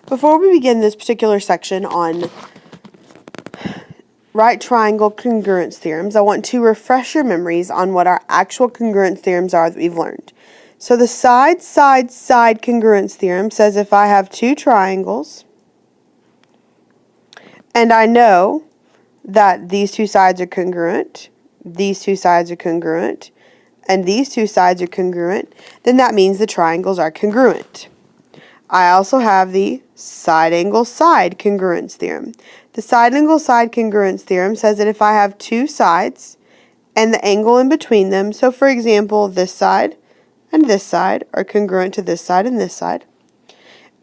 Before we begin this particular section on right triangle congruence theorems, I want to refresh your memories on what our actual congruence theorems are that we've learned. So the side congruence theorem says if I have two triangles and I know that these two sides are congruent, these two sides are congruent, and these two sides are congruent, then that means the triangles are congruent. I also have the side angle side congruence theorem. The side angle side congruence theorem says that if I have two sides and the angle in between them, so for example, this side and this side are congruent to this side and this side,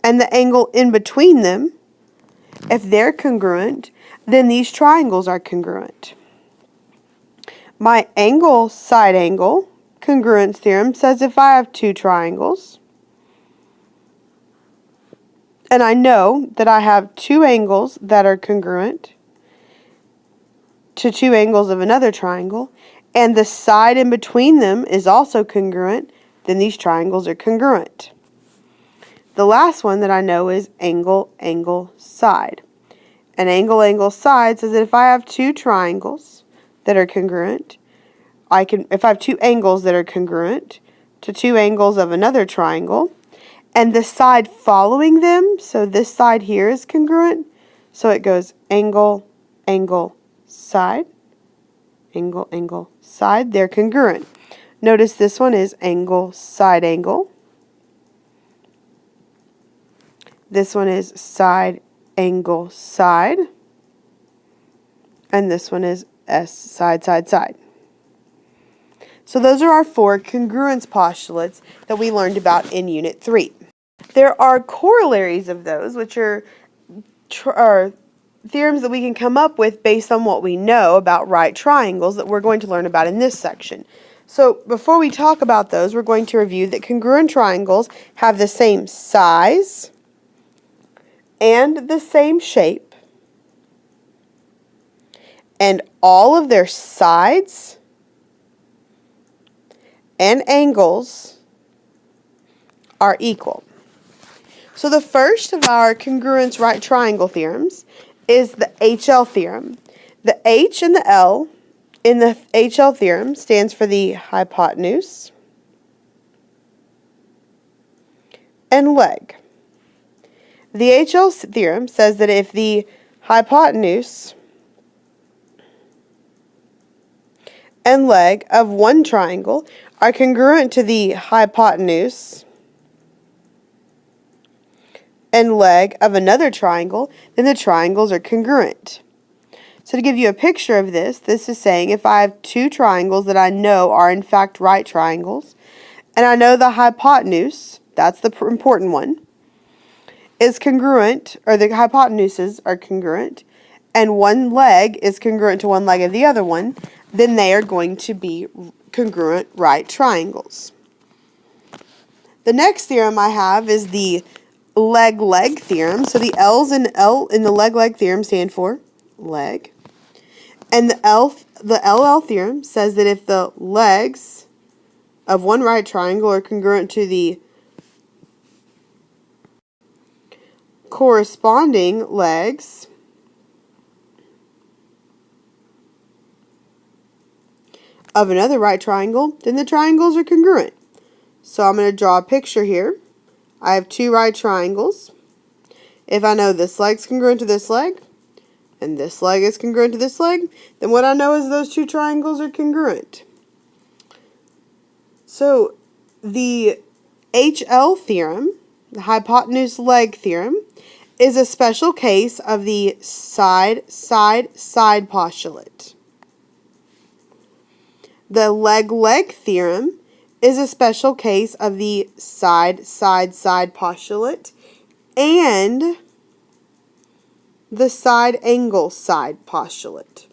and the angle in between them, if they're congruent, then these triangles are congruent. My angle side angle congruence theorem says if I have two triangles and I know that I have two angles that are congruent to two angles of another triangle, and the side in between them is also congruent, then these triangles are congruent. The last one that I know is angle, angle, side. An angle, angle, side says that if I have two triangles that are congruent, if I have two angles that are congruent to two angles of another triangle, and the side following them, so this side here is congruent, so it goes angle, angle, side, angle, angle, side, they're congruent. Notice this one is angle, side, angle. This one is side, angle, side. And this one is S, side, side, side. So those are our four congruence postulates that we learned about in Unit 3. There are corollaries of those, which are theorems that we can come up with based on what we know about right triangles that we're going to learn about in this section. So before we talk about those, we're going to review that congruent triangles have the same size and the same shape, and all of their sides and angles are equal. So the first of our congruence right triangle theorems is the HL theorem. The H and the L in the HL theorem stands for the hypotenuse and leg. The HL theorem says that if the hypotenuse and leg of one triangle are congruent to the hypotenuse and leg of another triangle, then the triangles are congruent. So to give you a picture of this, this is saying if I have two triangles that I know are in fact right triangles, and I know the hypotenuse, that's the important one, is congruent, or the hypotenuses are congruent, and one leg is congruent to one leg of the other one, then they are going to be congruent right triangles. The next theorem I have is the leg-leg theorem. So the L's in the leg-leg theorem stand for leg. And the LL theorem says that if the legs of one right triangle are congruent to the corresponding legs of another right triangle, then the triangles are congruent. So I'm going to draw a picture here. I have two right triangles. If I know this leg's congruent to this leg, and this leg is congruent to this leg, then what I know is those two triangles are congruent. So the HL theorem, the hypotenuse leg theorem, is a special case of the side postulate. The leg theorem is a special case of the side postulate and the side angle side postulate.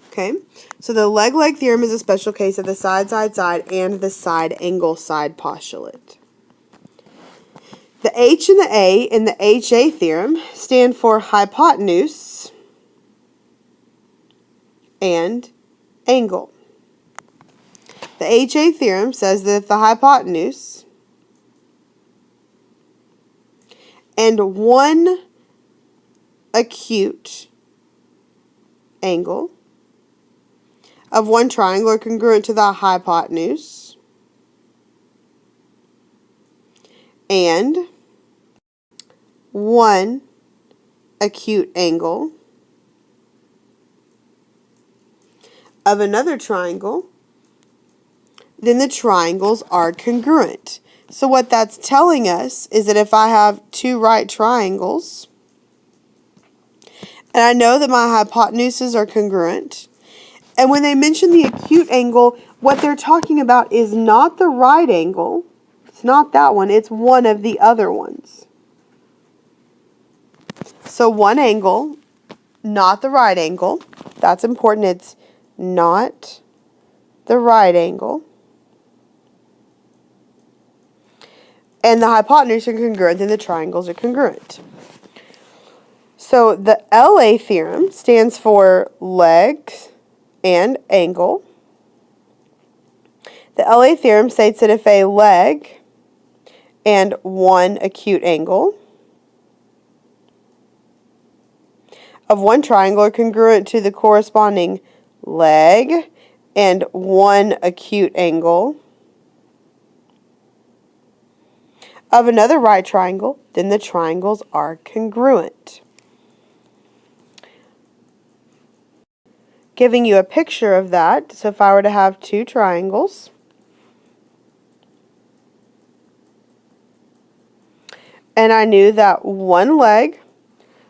Okay, so the leg theorem is a special case of the side and the side angle side postulate. The H and the A in the HA theorem stand for hypotenuse and angle. The HA theorem says that if the hypotenuse and one acute angle of one triangle are congruent to the hypotenuse, and one acute angle of another triangle, then the triangles are congruent. So what that's telling us is that if I have two right triangles, and I know that my hypotenuses are congruent, and when they mention the acute angle, what they're talking about is not the right angle. It's not that one. It's one of the other ones. So one angle, not the right angle. That's important. It's not the right angle. And the hypotenuse are congruent, then the triangles are congruent. So the LA theorem stands for leg and angle. The LA theorem states that if a leg and one acute angle of one triangle are congruent to the corresponding leg and one acute angle of another right triangle, then the triangles are congruent. Giving you a picture of that, so if I were to have two triangles, and I knew that one leg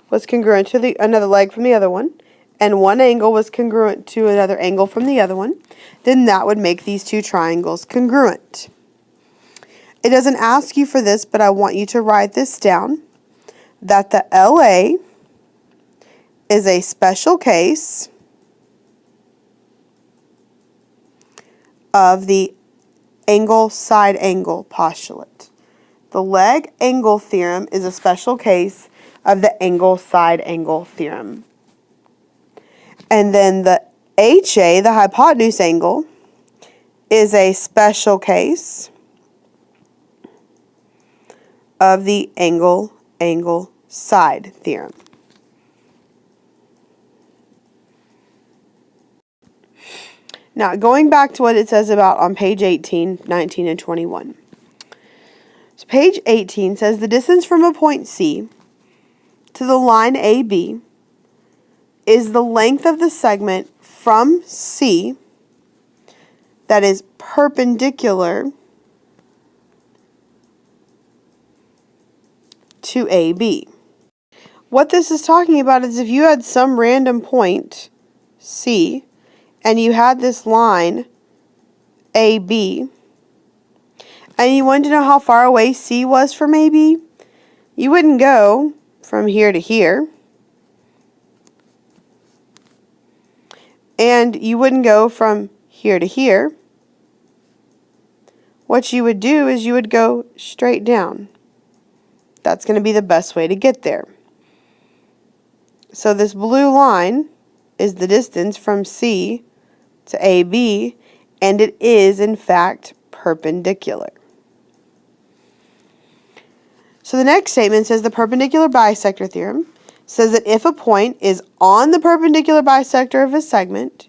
was congruent to another leg from the other one, and one angle was congruent to another angle from the other one, then that would make these two triangles congruent. It doesn't ask you for this, but I want you to write this down, that the LA is a special case of the angle-side angle postulate. The leg angle theorem is a special case of the angle-side angle theorem. And then the HA, the hypotenuse angle, is a special case of the angle-side theorem. Now, going back to what it says about on page 18, 19, and 21. So page 18 says the distance from a point C to the line AB is the length of the segment from C that is perpendicular to AB. What this is talking about is if you had some random point, C, and you had this line, AB, and you wanted to know how far away C was from AB, you wouldn't go from here to here, and you wouldn't go from here to here. What you would do is you would go straight down. That's going to be the best way to get there. So this blue line is the distance from C to AB, and it is, in fact, perpendicular. So the next statement says the perpendicular bisector theorem says that if a point is on the perpendicular bisector of a segment,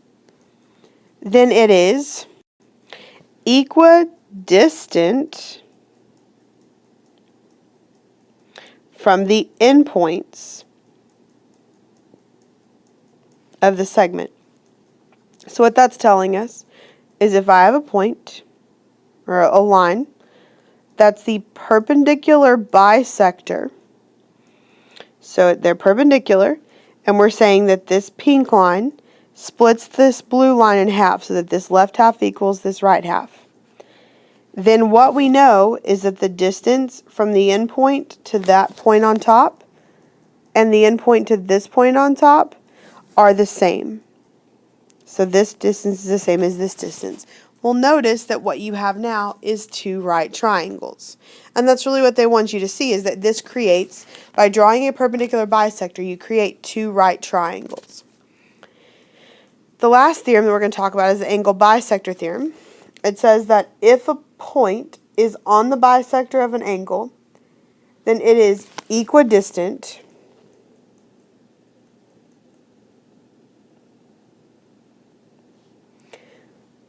then it is equidistant from the endpoints of the segment. So what that's telling us is if I have a point or a line that's the perpendicular bisector, so they're perpendicular, and we're saying that this pink line splits this blue line in half so that this left half equals this right half. Then what we know is that the distance from the end point to that point on top and the end point to this point on top are the same. So this distance is the same as this distance. Well, notice that what you have now is two right triangles. And that's really what they want you to see, is that this creates, by drawing a perpendicular bisector, you create two right triangles. The last theorem that we're going to talk about is the angle bisector theorem. It says that if a point is on the bisector of an angle, then it is equidistant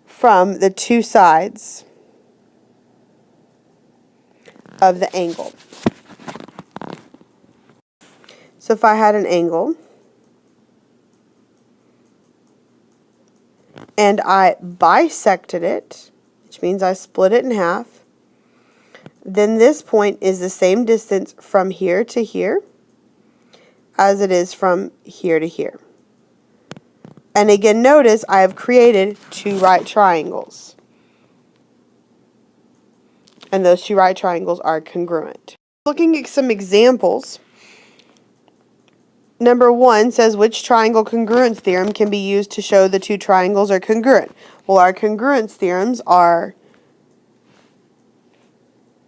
from the two sides of the angle. So if I had an angle and I bisected it, which means I split it in half, then this point is the same distance from here to here as it is from here to here. And again, notice I have created two right triangles. And those two right triangles are congruent. Looking at some examples, number 1 says which triangle congruence theorem can be used to show the two triangles are congruent. Well, our congruence theorems are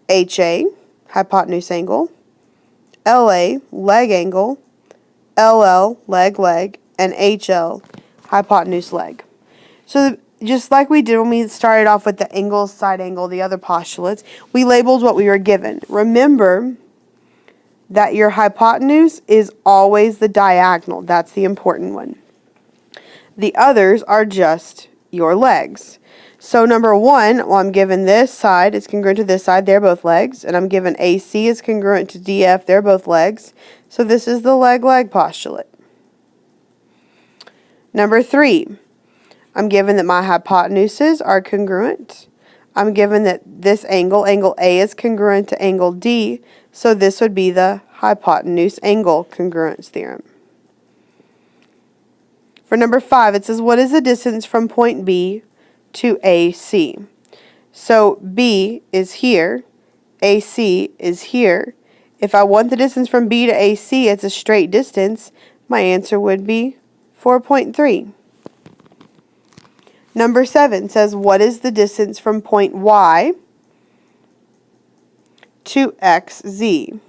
HA, hypotenuse angle, LA, leg angle, LL, leg, and HL, hypotenuse leg. So just like we did when we started off with the angle, side angle, the other postulates, we labeled what we were given. Remember that your hypotenuse is always the diagonal. That's the important one. The others are just your legs. So number 1, well, I'm given this side is congruent to this side. They're both legs. And I'm given AC is congruent to DF. They're both legs. So this is the leg postulate. Number 3, I'm given that my hypotenuses are congruent. I'm given that this angle, angle A, is congruent to angle D. So this would be the hypotenuse angle congruence theorem. For number 5, it says, what is the distance from point B to AC? So B is here, AC is here. If I want the distance from B to AC, it's a straight distance. My answer would be 4.3. Number 7 says, what is the distance from point Y to XZ?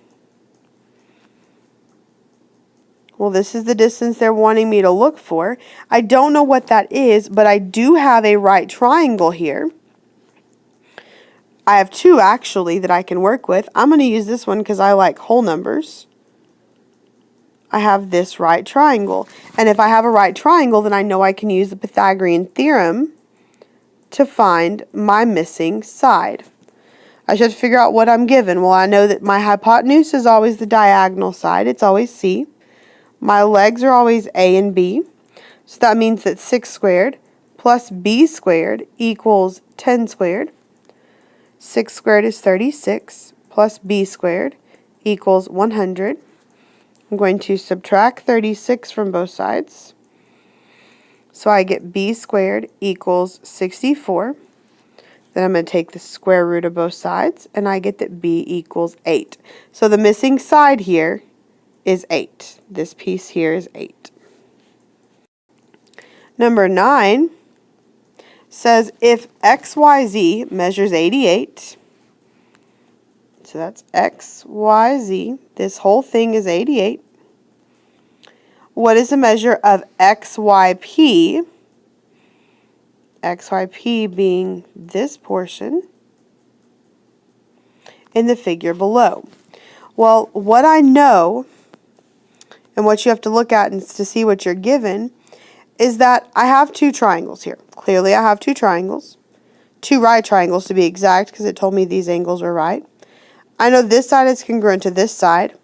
Well, this is the distance they're wanting me to look for. I don't know what that is, but I do have a right triangle here. I have two actually that I can work with. I'm going to use this one because I like whole numbers. I have this right triangle. And if I have a right triangle, then I know I can use the Pythagorean theorem to find my missing side. I should figure out what I'm given. Well, I know that my hypotenuse is always the diagonal side. It's always C. My legs are always A and B. So that means that 6 squared plus B squared equals 10 squared. 6 squared is 36 plus B squared equals 100. I'm going to subtract 36 from both sides. So I get B squared equals 64. Then I'm going to take the square root of both sides, and I get that B equals 8. So the missing side here is 8. This piece here is 8. Number 9 says if XYZ measures 88, so that's XYZ, this whole thing is 88. What is the measure of XYP? XYP being this portion in the figure below. Well, what I know, and what you have to look at and to see what you're given, is that I have two triangles here. Clearly I have two triangles. Two right triangles to be exact, because it told me these angles were right. I know this side is congruent to this side.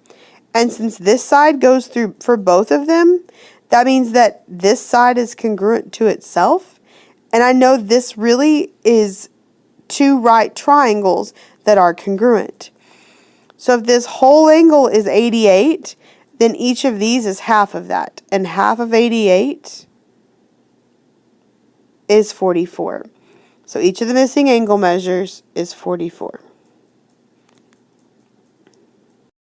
And since this side goes through for both of them, that means that this side is congruent to itself. And I know this really is two right triangles that are congruent. So if this whole angle is 88, then each of these is half of that. And half of 88 is 44. So each of the missing angle measures is 44.